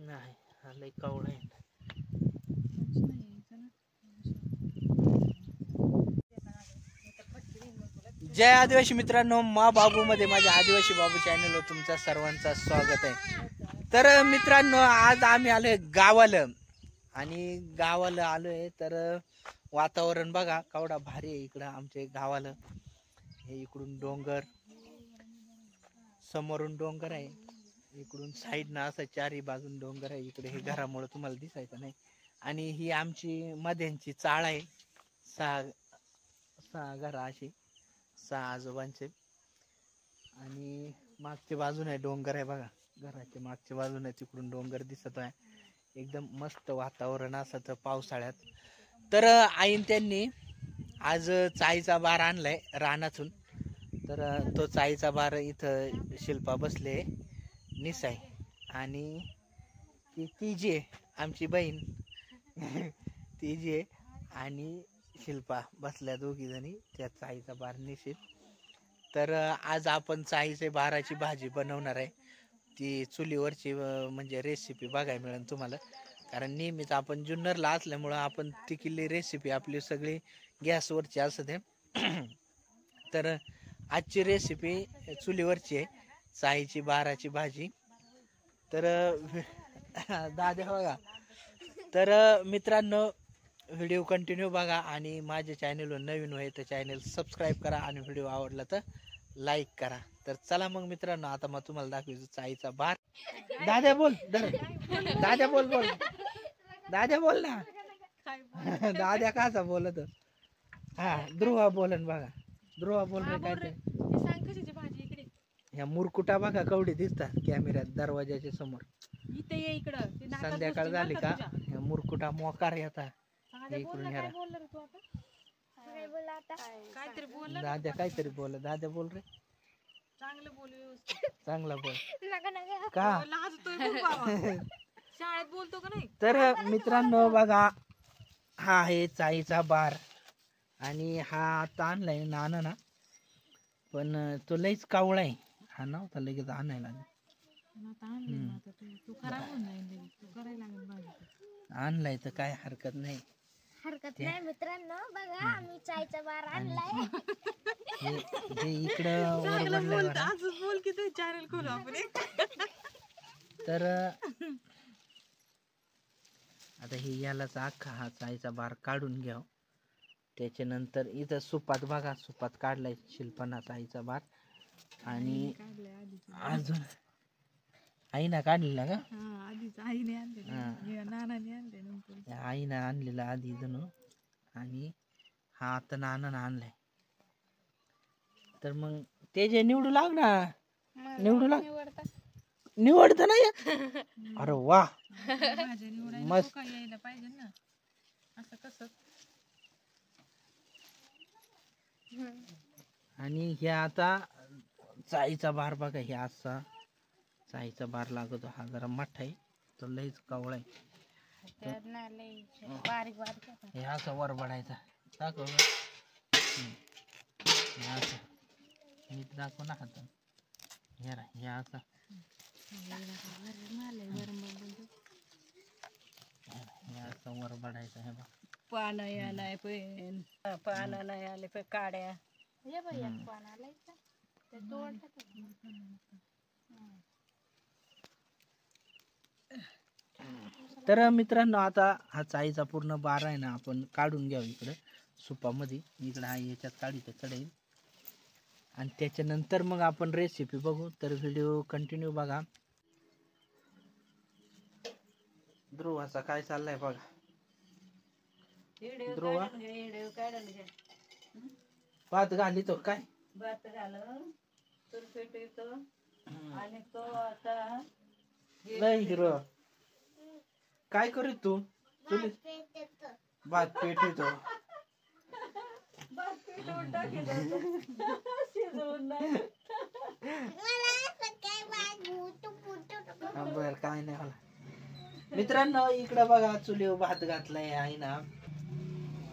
नाही हा लय कावळा आहे. जय आदिवासी मित्रांनो, मा बाबू मध्ये माझ्या आदिवासी बाबू चॅनलवर तुमचा सर्वांचा स्वागत आहे. तर मित्रांनो, आज आम्ही आलोय गावाला आणि गावाला आलोय तर वातावरण बघा केवढा भारी आहे इकडं आमच्या गावाला. हे इकडून डोंगर, समोरून डोंगर आहे, इकडून साईड ना असं चारी बाजून डोंगर आहे. इकडे हे घरामुळे तुम्हाला दिसायचं नाही. आणि ही आमची मध्यांची चाळ आहे. सहा घर अशी, 6 आजोबांचे. आणि मागच्या बाजूने डोंगर आहे बघा, घराच्या मागच्या बाजूने तिकडून डोंगर दिसत आहे. एकदम मस्त वातावरण असतं पावसाळ्यात. तर आईन त्यांनी आज चाईचा बार आणलाय रानातून. तर तो चाईचा बार इथं शिल्पा बसले निसाय आणि ती जी आहे आमची बहीण ती जी आहे आणि शिल्पा बसल्या दोघी जणी त्या चाईचा बार निशीत. तर आज आपण चाईचे बाराची भाजी बनवणार आहे. ती चुलीवरची म्हणजे रेसिपी बघायला मिळेल तुम्हाला, कारण नेहमीच आपण जुन्नरला असल्यामुळं आपण तिकडली रेसिपी आपली सगळी गॅसवरची असते. तर आजची रेसिपी चुलीवरची आहे, चाईची बाराची भाजी. तर दादा बघा. तर मित्रांनो, व्हिडिओ कंटिन्यू बघा आणि माझ्या चॅनलवर नवीन आहे तर चॅनल सबस्क्राईब करा आणि व्हिडिओ आवडला तर लाईक करा. तर चला मग मित्रांनो, आता मग तुम्हाला दाखवायचं चाईचा बार. दादा बोल, दादा बोल बोल, दादा बोल ना. दादा काचा बोलत. हा ध्रुवा बोलन बघा, ध्रुवा बोल रे. काय ते ह्या मुरकुटा बघा कवडी दिसतात कॅमेऱ्यात दरवाजाच्या समोर. संध्याकाळ झाली का ह्या मुरकुटा मोकार येतात इकडून ह्याला. दादा काहीतरी बोल, दादा बोल रे. चांगला बोल का शाळेत बोलतो का नाही. तर मित्रांनो बघा, हा आहे चाईचा बार आणि हा आता आणलाय नाना ना, पण तो लईच कावळा आहे. हा नव्हता लगेच आणायला. आणलाय तर काय हरकत नाही. मित्रांनो बघा, आम्ही चाईचा बार आणलाय. हे इकडं बोल की ते चॅनल खोलू आपण. तर आता हे यालाच अख्खा हा चाईचा बार काढून घ्याव. त्याच्यानंतर इथं सुपात बघा, सुपात काढलाय शिल्पाना चाईचा बार. आणि अजून आईना काढलेला का? आईनं आणलेला आधी जणू, आणि हा आता नानानं आणलाय. तर मग ते जे निवडू लाग ना, निवडू लाग, निवडत नाही. अरे वा मस्त. यायला पाहिजे ना असं कसं. आणि हे आता चाईचा बार बघा, हे असा चाईचा बार लागतो. हा जरा मोठा आहे, तो लईच कावळा आहे. हे असं वर बडायचा दाखव. नीट दाखव ना हात. हे असं वर बडायचं. हे बघ पानं या नाही पण पानं नाही आले पण काड्या. तर मित्रांनो, आता हा चाईचा पूर्ण बार आहे ना, आपण काढून घ्यावं इकडं सुपामध्ये. इकडं हा याच्यात काढीत चढेल आणि त्याच्यानंतर मग आपण रेसिपी बघू. तर व्हिडिओ कंटिन्यू बघा. ध्रुवाचा काय चाललाय बघा. ध्रुवा भात घालितो काय? भात घालून चूल पेटवतो आणि तो आता नाही हिरो काय करीत तू? भात पेटवतो. भात पेटवून टाकीत शिजवून नाही. बर काय नाही मला. मित्रांनो इकडं बघा, चुलीवर भात घातलाय आहे ना,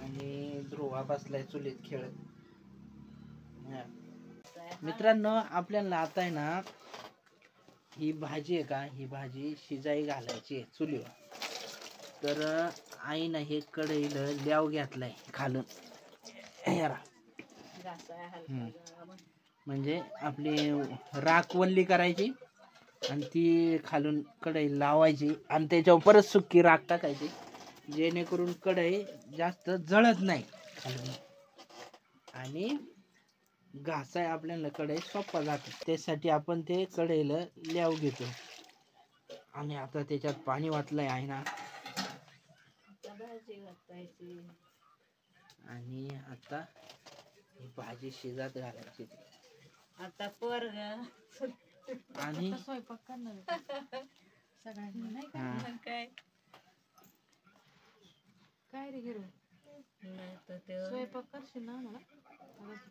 आणि ध्रुवा बसलाय चुलीत खेळत. मित्रांनो आपल्याला आता आहे ना, ही भाजी आहे का, ही भाजी शिजाई घालायची आहे चुलीवर. तर आईनं हे कढईला ल्याव घेतलाय खालून. याला म्हणजे आपली राख वल्ली करायची आणि ती खालून कढई लावायची आणि त्याच्यावर परत सुकी राख टाकायची, जेणेकरून कढई जास्त जळत नाही खालून आणि घासाय आपल्याला कढई सोपा जातो. त्यासाठी आपण ते कढईला ल्याव घेतो. आणि आता त्याच्यात पाणी वाटलंय आहे ना, आणि आता भाजी शिजत घालायची. आता पोरग आणि स्वयंपाक करणार सगळ्यांना नाही का? मग काय काय रे गिरू, नाही तर ते स्वयंपाक करशील ना मला.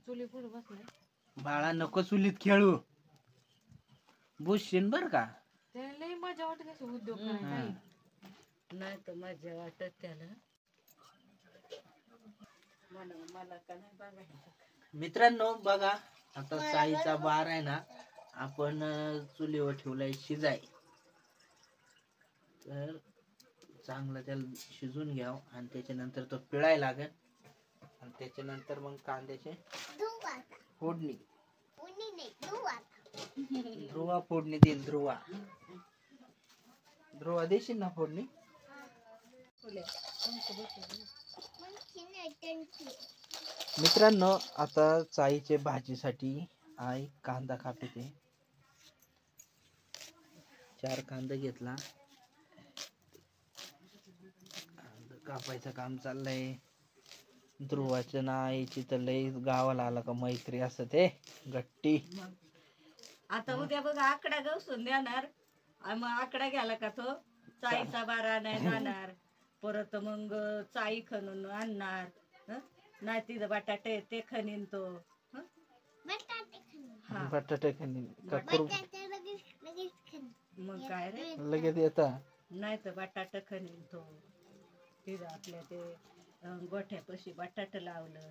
चुली पुढे बसलाय. बाळा नको चुलीत खेळू, बुजशील बर का. त्याला लई मजा वाटत असे उद्योग करायला. नाही तर मजा वाटत त्याला. मला का नाही बघायचं. मित्रांनो बघा, आता साईचा बार आहे ना, आपण चुलीवर ठेवलाय शिजाय. तर चांगलं त्याला शिजून घ्याव आणि त्याच्यानंतर तो पिळाय लागेल. आणि त्याच्यानंतर मग कांद्याचे फोडणी. ध्रुवा फोडणी देईल. ध्रुवा देशील ना फोडणी. मित्रांनो आता चाईचे भाजीसाठी आई कांदा कापते. 4 कांदा घेतला. कांदा कापायचं काम चाललंय. ध्रुवाच्या ना आईची तर लई गावाला आला का मैत्री असं ते गट्टी. आता उद्या बघा आकडा गवसून देणार. मग आकडा गेला का तो चाईचा बारा नाही जाणार. परत मग चाई खणून आणणार. नाही तिथं बटाटे ते खणीन तो. बटाटे खणीन मग काय रे लगेच येता. नाही तर बटाटा खणीन तो. तिथं आपल्या ते गोठ्यापाशी बटाट लावलं.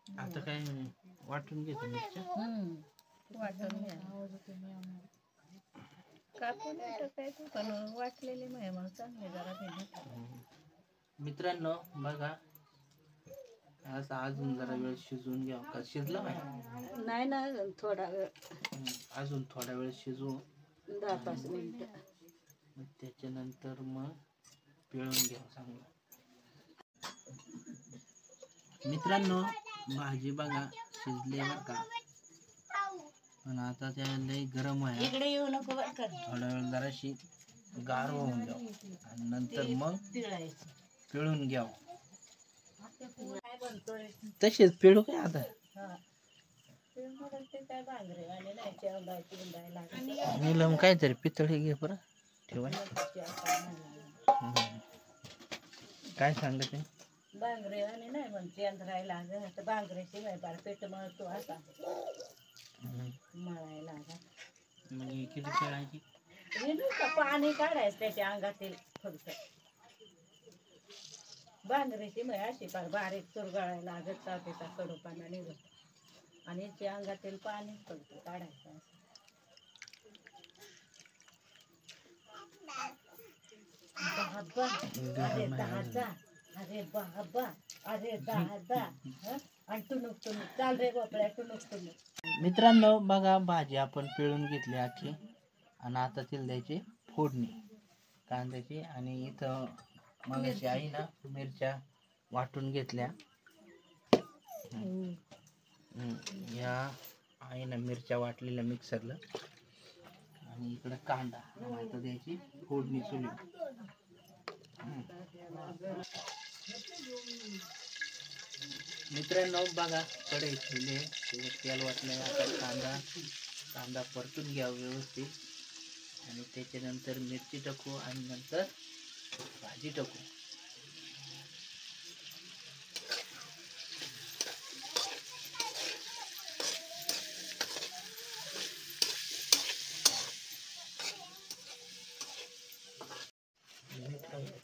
आता काय वाटून घेतो मिरच्या. वाटून घ्या. कापून टाकायचं पण वाटलेली नाही मग चांगले जरा. मित्रांनो बघा, असं अजून जरा वेळ शिजवून घ्या. का शिजलं नाही ना थोडा वेळ. अजून थोडा वेळ शिजवू 10-5 मिनिटं. त्याच्यानंतर मग पिळून घ्या चांगलं. मित्रांनो भाजी बघा शिजली बरं का, पण आता त्या लई गरम आहे. इकडे येऊ नको बरं का. थोडा वेळ जराशी गार होऊन द्या आणि नंतर मग पिळून घ्या. तसेच पिळू काय आता. नीलम काहीतरी पितळी घे बरं ठेवाय. काय सांगते बांगरे आणि नाही म्हणते अंधरायला लागत. बांगऱ्याची नाही बार पेट मळतो असा मळायला लागत. मग किती पिळायची. पाणी काढायचं त्याच्या अंगातील फक्त. बांगऱ्याची मग अशी पार बारीक चुरगळायला लागत. चापेचा कडूपाना निघत आणि त्या अंगातील पाणी फक्त काढायचं. अरे दादा, अरे बाबा, अरे दादा. आणि टुनुक टुनुक चाल रे गोपळ्या टुनुक टुनुक. मित्रांनो बघा भाजी आपण पिळून घेतली आखी आणि आता तिला द्यायची फोडणी कांद्याची. आणि इथं मगाशी आई ना मिरच्या वाटून घेतल्या. या आईनं मिरच्या वाटलेल्या मिक्सरला. आणि इकडे कांदा आता द्यायची फोडणी चुली. मित्रांनो बघा कढई ठेवली त्याच्यात तेल वाटलंय. आता कांदा परतून घ्यावा व्यवस्थित आणि त्याच्यानंतर मिरची टाकू आणि नंतर भाजी टाकू.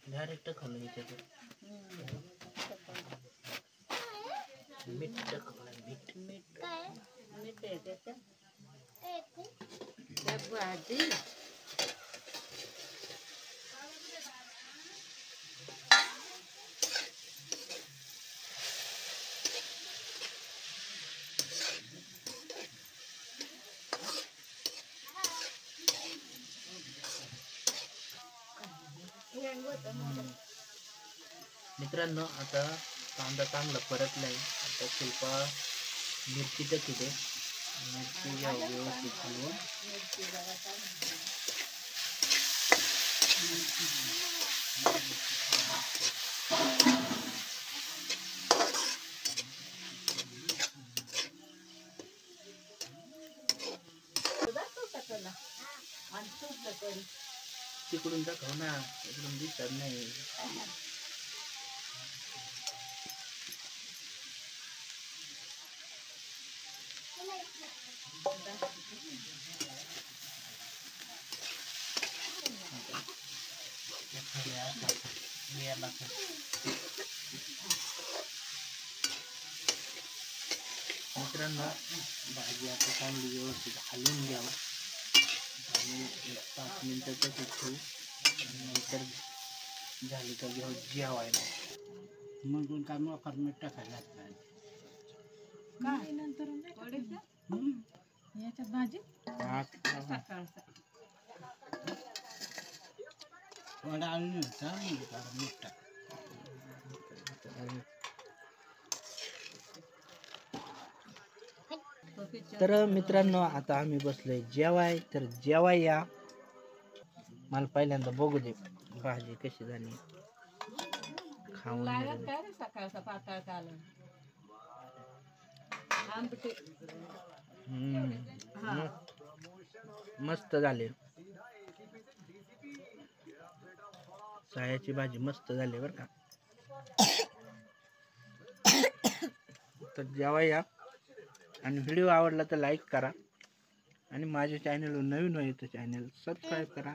डायरेक्ट खाल्लं याच्यात मीठ टाकलं. मीठ काय मीठ आहे त्याच्यात. काय ते? त्या भाजी मित्रांनो आता कांदा चांगला परतलाय. आता शिल्पा मिरची टाकू दे. मिरची घ्यावं व्यवस्थित हलवून. मिरची जरा टाकून. दाखव का तुला? आणि तूप टाकून. तिकडून दाखव ना, इकडून दिसत नाही. मित्रांनो भाजी आता चांगली व्यवस्थित हलवून घ्यावं आणि 5 मिनिटं तसंच ठेवू. नंतर झाली तर घेऊ जेवायला. म्हणून काय मग मीठ टाकायला लागतं. काय नंतर याच्यात भाजी सकाळचा वडा आणून होता मीठ टाक. तर मित्रांनो आता आम्ही बसलोय जेवाय. तर जेवाय या. मला पहिल्यांदा बघू दे भाजी कशी झाली. खाऊन लागत बघू. काय रे सकाळचा पातळ कालवण. आंबटे. हा. मस्त झाले. सायाची भाजी मस्त झाली बरं का. तर जेवाय या आणि व्हिडिओ आवडला तर लाईक करा आणि माझ्या चॅनलवर नवीन होईल तर चॅनल सबस्क्राईब करा.